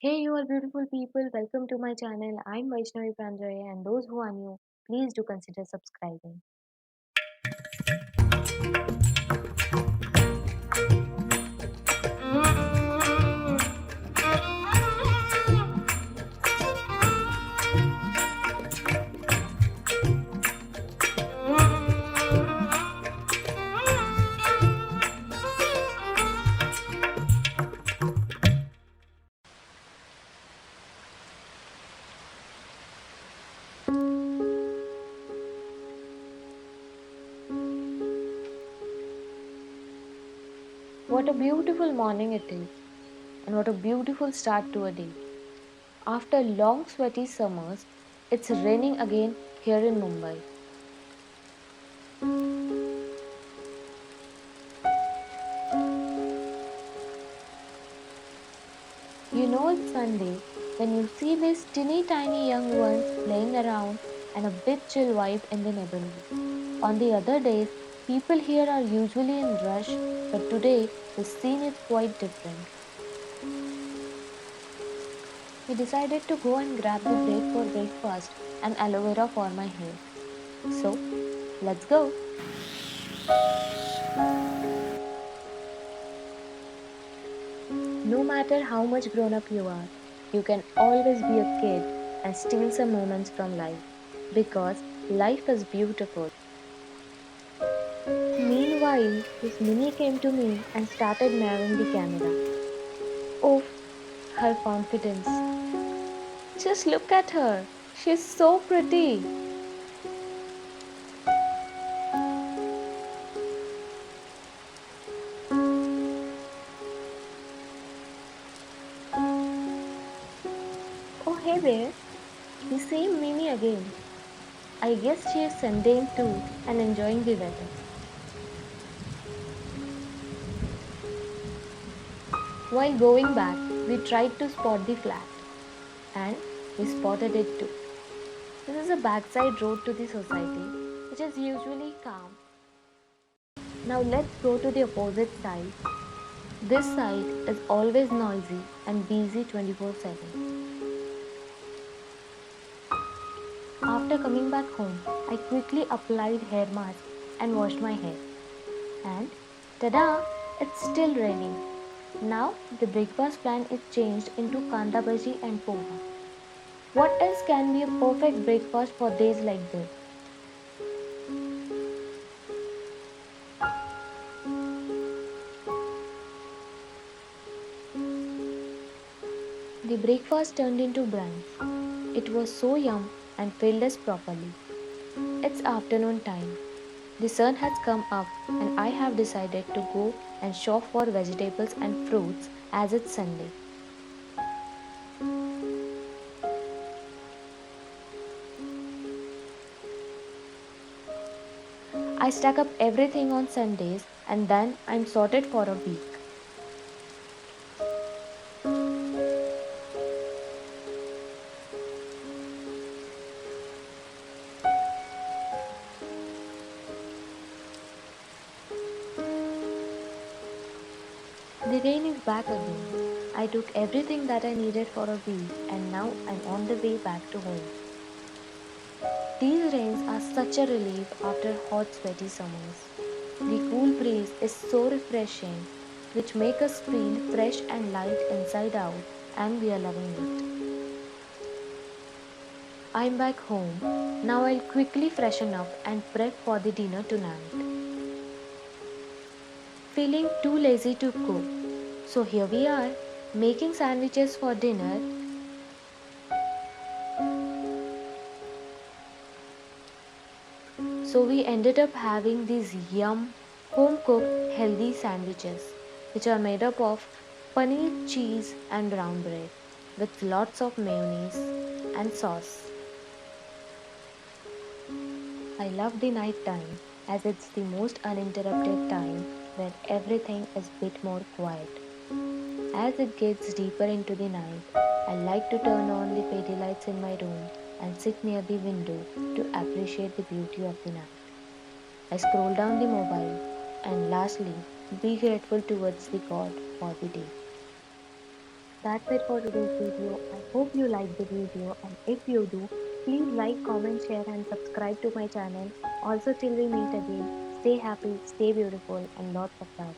Hey, you all beautiful people, welcome to my channel. I'm Vaishhnavi Pranjale, and those who are new, please do consider subscribing. What a beautiful morning it is, and what a beautiful start to a day. After long sweaty summers, it's raining again here in Mumbai. It's Sunday when you see these teeny tiny young ones playing around and a bit chill vibe in the neighborhood. On the other days, people here are usually in rush, but today the scene is quite different. We decided to go and grab the bread for breakfast and aloe vera for my hair. So, let's go. No matter how much grown up you are, you can always be a kid and steal some moments from life because life is beautiful. Meanwhile, this Minnie came to me and started marrying the camera. Oh, her confidence. Just look at her. She's so pretty. Oh, hey there. The same Mimi again. I guess she is sunbathing too and enjoying the weather. While going back, we tried to spot the flat, and we spotted it too. This is a backside road to the society, which is usually calm. Now let's go to the opposite side. This side is always noisy and busy 24/7. After coming back home, I quickly applied hair mask and washed my hair. And tada! It's still raining. Now the breakfast plan is changed into kanda bhaji and poha. What else can be a perfect breakfast for days like this? The breakfast turned into brunch. It was so yum and filled us properly. It's afternoon time. The sun has come up and I have decided to go and shop for vegetables and fruits as it's Sunday. I stack up everything on Sundays and then I'm sorted for a week. The rain is back again. I took everything that I needed for a week and now I'm on the way back to home. These rains are such a relief after hot sweaty summers. The cool breeze is so refreshing, which makes us feel fresh and light inside out, and we are loving it. I'm back home. Now I'll quickly freshen up and prep for the dinner tonight. Feeling too lazy to cook. So here we are, making sandwiches for dinner. So we ended up having these yum, home cooked healthy sandwiches, which are made up of paneer, cheese, and brown bread with lots of mayonnaise and sauce. I love the night time as it's the most uninterrupted time where everything is a bit more quiet. As it gets deeper into the night, I like to turn on the fairy lights in my room and sit near the window to appreciate the beauty of the night. I scroll down the mobile and lastly be grateful towards the God for the day. that's it for today's video. I hope you liked the video, and if you do, please like, comment, share and subscribe to my channel. Also, till we meet again, stay happy, stay beautiful and lots of love.